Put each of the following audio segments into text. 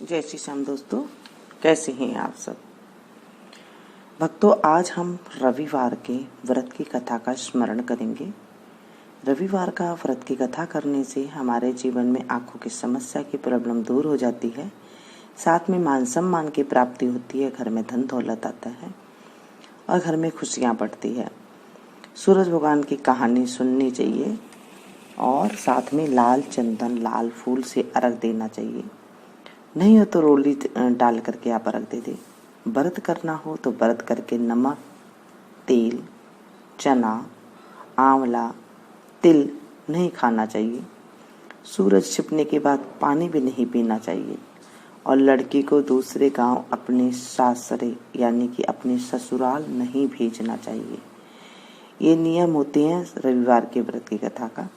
जय श्री श्याम दोस्तों, कैसे हैं आप सब भक्तों। आज हम रविवार के व्रत की कथा का स्मरण करेंगे। रविवार का व्रत की कथा करने से हमारे जीवन में आंखों की समस्या की प्रॉब्लम दूर हो जाती है, साथ में मान सम्मान की प्राप्ति होती है, घर में धन दौलत आता है और घर में खुशियाँ बढ़ती है। सूरज भगवान की कहानी सुननी चाहिए और साथ में लाल चंदन लाल फूल से अर्घ देना चाहिए। नहीं हो तो रोली डाल करके आप अर्घ दे दे। व्रत करना हो तो व्रत करके नमक, तेल, चना, आंवला, तिल नहीं खाना चाहिए। सूरज छिपने के बाद पानी भी नहीं पीना चाहिए और लड़की को दूसरे गांव अपने सासरे यानी कि अपने ससुराल नहीं भेजना चाहिए। ये नियम होते हैं रविवार के व्रत की कथा का।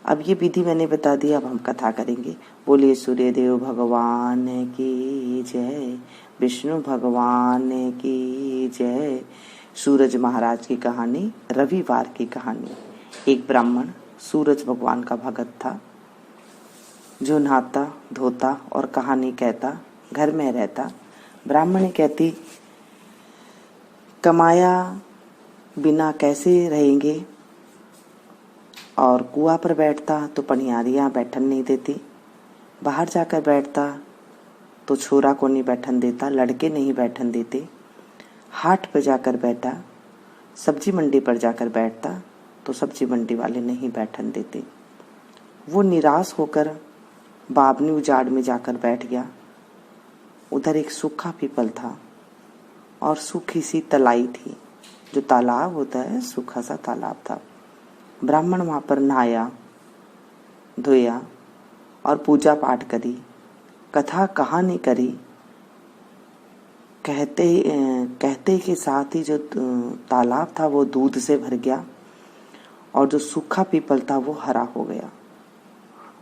अब ये विधि मैंने बता दी, अब हम कथा करेंगे। बोलिए सूर्यदेव भगवान की जय, विष्णु भगवान की जय। सूरज महाराज की कहानी, रविवार की कहानी। एक ब्राह्मण सूरज भगवान का भगत था, जो नहाता धोता और कहानी कहता घर में रहता। ब्राह्मणी कहती, कमाया बिना कैसे रहेंगे, और कुआं पर बैठता तो पनियारियाँ बैठन नहीं देती, बाहर जाकर बैठता तो छोरा को नहीं बैठन देता, लड़के नहीं बैठन देते, हाट पर जाकर बैठा, सब्जी मंडी पर जाकर बैठता तो सब्जी मंडी वाले नहीं बैठन देते। वो निराश होकर बावनी उजाड़ में जाकर बैठ गया। उधर एक सूखा पीपल था और सूखी सी तलाई थी, जो तालाब होता है सूखा सा तालाब था। ब्राह्मण वहाँ पर नहाया धोया और पूजा पाठ करी, कथा कहानी करी। कहते के साथ ही जो तालाब था वो दूध से भर गया और जो सूखा पीपल था वो हरा हो गया।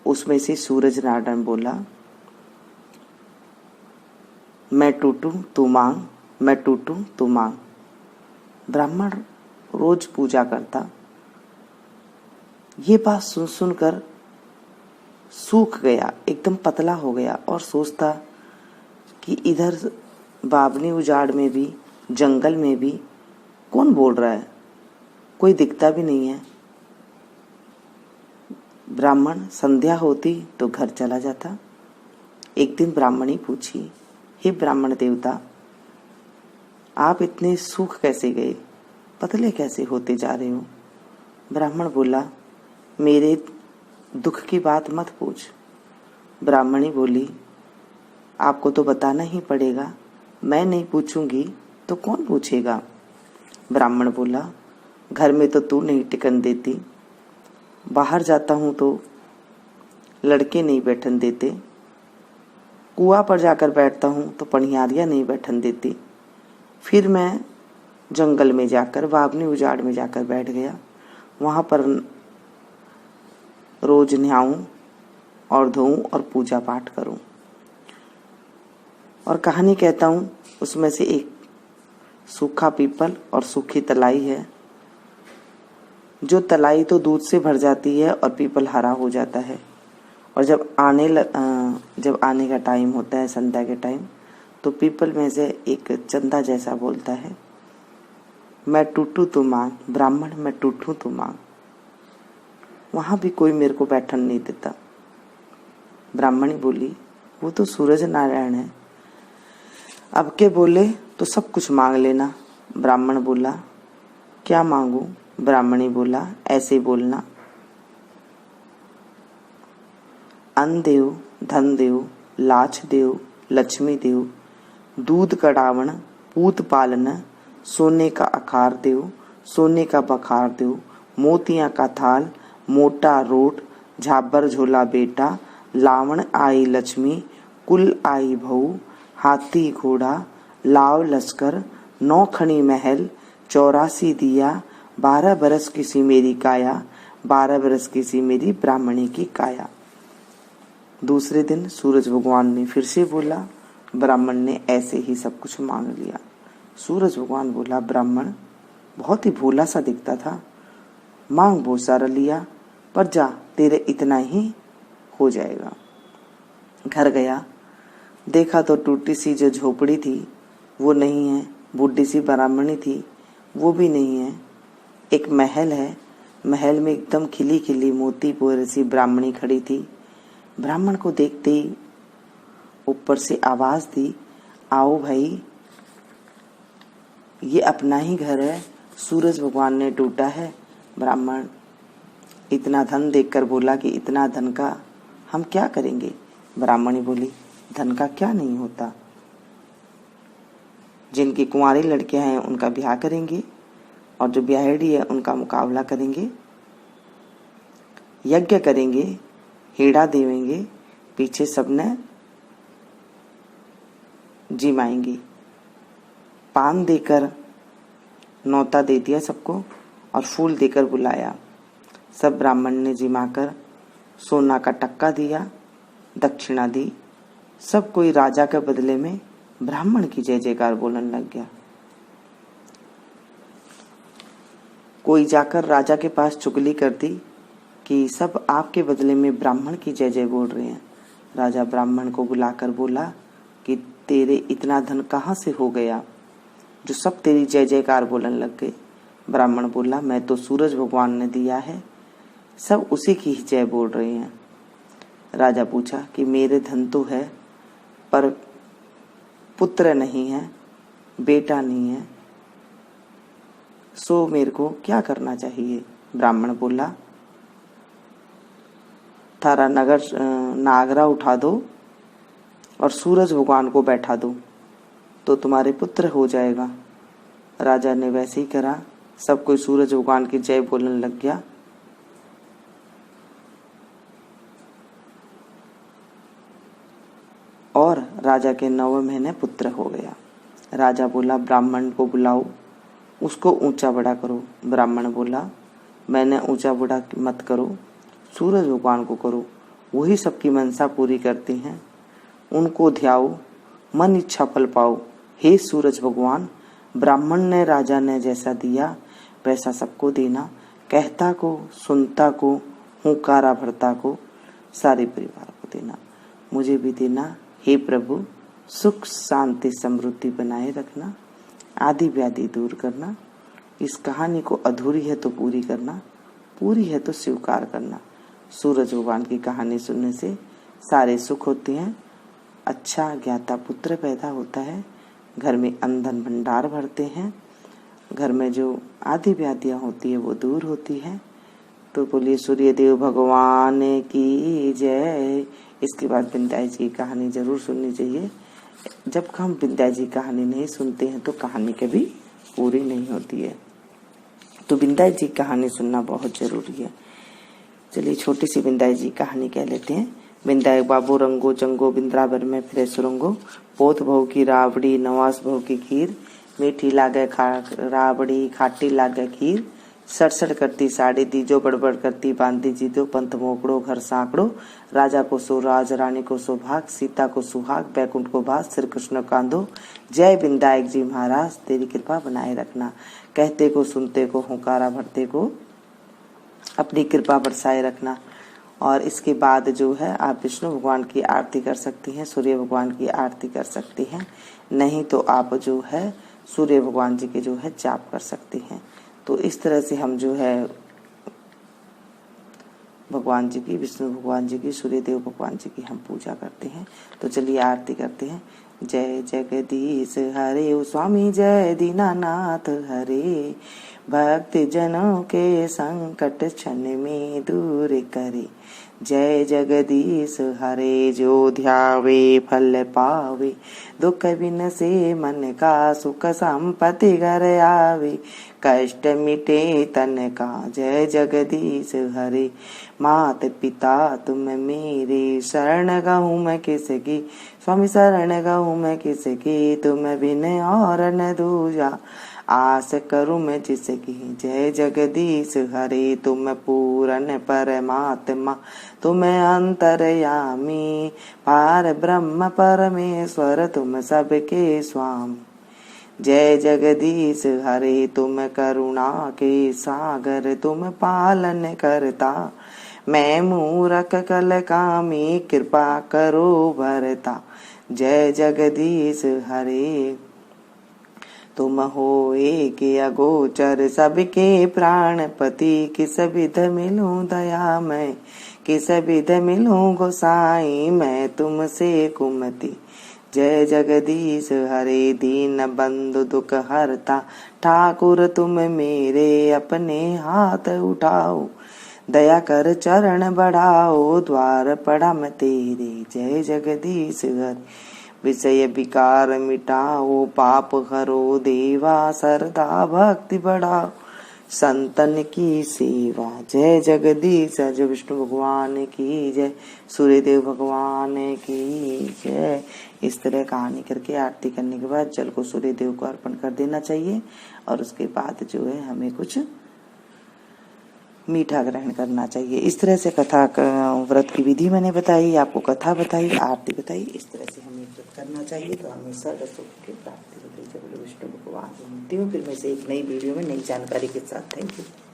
उसमें से सूरज नारायण बोला, मैं टूटूं तू मांग, मैं टूटूं तू मांग। ब्राह्मण रोज पूजा करता। ये बात सुन सुनकर सूख गया, एकदम पतला हो गया और सोचता कि इधर बावनी उजाड़ में भी, जंगल में भी कौन बोल रहा है, कोई दिखता भी नहीं है। ब्राह्मण संध्या होती तो घर चला जाता। एक दिन ब्राह्मणी पूछी, हे ब्राह्मण देवता, आप इतने सूख कैसे गए, पतले कैसे होते जा रहे हो? ब्राह्मण बोला, मेरे दुख की बात मत पूछ। ब्राह्मणी बोली, आपको तो बताना ही पड़ेगा, मैं नहीं पूछूंगी तो कौन पूछेगा? ब्राह्मण बोला, घर में तो तू नहीं टिकन देती, बाहर जाता हूं तो लड़के नहीं बैठन देते, कुआं पर जाकर बैठता हूं तो पनियारियां नहीं बैठन देती, फिर मैं जंगल में जाकर बावनी उजाड़ में जाकर बैठ गया, वहां पर रोज नहाऊं और धोऊं और पूजा पाठ करूं और कहानी कहता हूं। उसमें से एक सूखा पीपल और सूखी तलाई है। जो तलाई तो दूध से भर जाती है और पीपल हरा हो जाता है, और जब आने का टाइम होता है संध्या के टाइम, तो पीपल में से एक चंदा जैसा बोलता है, मैं टूटू तू मांग, ब्राह्मण मैं टूटू तू मांग। वहां भी कोई मेरे को बैठन नहीं देता। ब्राह्मणी बोली, वो तो सूरज नारायण है, अब के बोले तो सब कुछ मांग लेना। ब्राह्मण बोला, क्या मांगू? ब्राह्मणी बोला, ऐसे बोलना, अन्न देव, धन देव, लाछ देव, लक्ष्मी देव, दूध कड़ावण, पूत पालन, सोने का आकार देव, सोने का बखार देव, मोतियां का थाल, मोटा रोट, झाबर झोला बेटा, लावण आई लक्ष्मी, कुल आई बहू, हाथी घोड़ा, लाव लश्कर, 9 खनी महल, 84 दिया, 12 बरस की सी मेरी काया, 12 बरस की सी मेरी ब्राह्मणी की काया। दूसरे दिन सूरज भगवान ने फिर से बोला। ब्राह्मण ने ऐसे ही सब कुछ मांग लिया। सूरज भगवान बोला, ब्राह्मण बहुत ही भोला सा दिखता था, मांग बहुत सारा लिया, पर जा तेरे इतना ही हो जाएगा। घर गया, देखा तो टूटी सी जो झोपड़ी थी वो नहीं है, बूढ़ी सी ब्राह्मणी थी वो भी नहीं है। एक महल है, महल में एकदम खिली खिली मोती पोर सी ब्राह्मणी खड़ी थी। ब्राह्मण को देखते ही ऊपर से आवाज दी, आओ भाई, ये अपना ही घर है, सूरज भगवान ने टूटा है। ब्राह्मण इतना धन देखकर बोला कि इतना धन का हम क्या करेंगे। ब्राह्मणी बोली, धन का क्या नहीं होता, जिनकी कुंवारी लड़कियां हैं उनका ब्याह करेंगे और जो ब्याहड़ी है उनका मुकाबला करेंगे, यज्ञ करेंगे, हेड़ा देवेंगे, पीछे सबने जिमाएंगी। पान देकर नौता दे दिया सबको और फूल देकर बुलाया। सब ब्राह्मण ने जिमाकर सोना का टक्का दिया, दक्षिणा दी। सब कोई राजा के बदले में ब्राह्मण की जय जयकार बोलने लग गया। कोई जाकर राजा के पास चुगली कर दी कि सब आपके बदले में ब्राह्मण की जय जय बोल रहे हैं। राजा ब्राह्मण को बुलाकर बोला कि तेरे इतना धन कहाँ से हो गया जो सब तेरी जय जयकार बोलने लग गए। ब्राह्मण बोला, मैं तो सूरज भगवान ने दिया है, सब उसी की ही जय बोल रहे हैं। राजा पूछा कि मेरे धन तो है पर पुत्र नहीं है, बेटा नहीं है, सो मेरे को क्या करना चाहिए। ब्राह्मण बोला, थारा नागरा उठा दो और सूरज भगवान को बैठा दो तो तुम्हारे पुत्र हो जाएगा। राजा ने वैसे ही करा, सब कोई सूरज भगवान की जय बोलने लग गया। और राजा के 9वें महीने पुत्र हो गया। राजा बोला, ब्राह्मण को बुलाओ, उसको ऊंचा बड़ा करो। ब्राह्मण बोला, मैंने ऊंचा बड़ा मत करो, सूरज भगवान को करो, वही सबकी मनसा पूरी करते हैं, उनको ध्याओ, मन इच्छा फल पाओ। हे सूरज भगवान, ब्राह्मण ने राजा ने जैसा दिया वैसा सबको देना, कहता को, सुनता को, हुंकारा भरता को, सारे परिवार को देना, मुझे भी देना। हे प्रभु, सुख शांति समृद्धि बनाए रखना, आदि व्याधि दूर करना। इस कहानी को अधूरी है तो पूरी करना, पूरी है तो स्वीकार करना। सूरज भगवान की कहानी सुनने से सारे सुख होते हैं, अच्छा ज्ञाता पुत्र पैदा होता है, घर में अंधन भंडार भरते हैं, घर में जो आदि व्याधियां होती है वो दूर होती है। तो बोलिए सूर्य देव भगवान की जय। इसके बाद बिंदाई जी की कहानी जरूर सुननी चाहिए। जब हम बिंदाई जी की कहानी नहीं सुनते हैं तो कहानी कभी पूरी नहीं होती है। तो बिंदाई जी की कहानी सुनना बहुत जरूरी है। चलिए छोटी सी बिंदाई जी की कहानी कह लेते हैं। बिंदाई बाबू रंगो चंगो बिंद्रावर में फिरे सुरंगो, पोत भव की राबड़ी नवास भव की खीर, मीठी लागे राबड़ी खाटी लागे खीर, सड़सड़ करती साड़ी दीजो बड़बड़ करती बांधी जीतो, पंथ मोकड़ो घर सांकड़ो, राजा को सो राज रानी को सौभाग, सीता को सुहाग बैकुंठ को भाग, श्री कृष्ण कांदो। जय बिंदायक जी महाराज, तेरी कृपा बनाए रखना, कहते को सुनते को हुंकारा भरते को अपनी कृपा बरसाए रखना। और इसके बाद जो है आप विष्णु भगवान की आरती कर सकती हैं, सूर्य भगवान की आरती कर सकती हैं, नहीं तो आप जो है सूर्य भगवान जी के जो है जाप कर सकती हैं। तो इस तरह से हम जो है भगवान जी की, विष्णु भगवान जी की, सूर्य देव भगवान जी की हम पूजा करते हैं। तो चलिए आरती करते हैं। जय जगदीश हरे स्वामी, जय दीनानाथ हरे, भक्त जनों के संकट क्षण में दूर करे। जय जगदीश हरे, जो ध्यावे फल पावे, दुख बिन से मन का सुख संपत्ति घर आवे, कष्ट मिटे तन का। जय जगदीश हरे, मात पिता तुम मेरे, शरण गहूँ मैं किसकी, स्वामी शरण गहूँ मैं किसकी, तुम बिन और न दूजा, आस करूं मैं जिसकी। जय जगदीश हरे, तुम पूरन परमात्मा, तुम अंतरयामी, पार ब्रह्म परमेश्वर, तुम सबके स्वामी। जय जगदीश हरे, तुम करुणा के सागर, तुम पालन करता, मैं मूरख कल कामी कृपा करो भरता। जय जगदीश हरे। तुम होए के अगोचर सबके प्राणपति। किस विध मिलूं दया मैं, किस विध मिलूं गोसाई मैं तुमसे कुमति। जय जगदीश हरे। दीन बंधु दुख हरता। ठाकुर तुम मेरे अपने हाथ उठाओ। दया कर चरण बढ़ाओ। द्वार पड़ा मैं तेरे। जय जगदीश हरे। विषय विकार मिटाओ। पाप हरो देवा। सरदा भक्ति बढ़ाओ। संतन की सेवा। जय जगदीश। जय विष्णु भगवान की जय। सूर्यदेव भगवान की जय। इस तरह कहानी करके आरती करने के बाद जल को सूर्यदेव को अर्पण कर देना चाहिए और उसके बाद जो है हमें कुछ मीठा ग्रहण करना चाहिए। इस तरह से कथा व्रत की विधि मैंने बताई, आपको कथा बताई, आरती बताई। इस तरह से हमें व्रत करना चाहिए तो हमें सर्व सुख की प्राप्ति होती है। विष्णु भगवान की। फिर मैं से एक नई वीडियो में नई जानकारी के साथ। Thank you.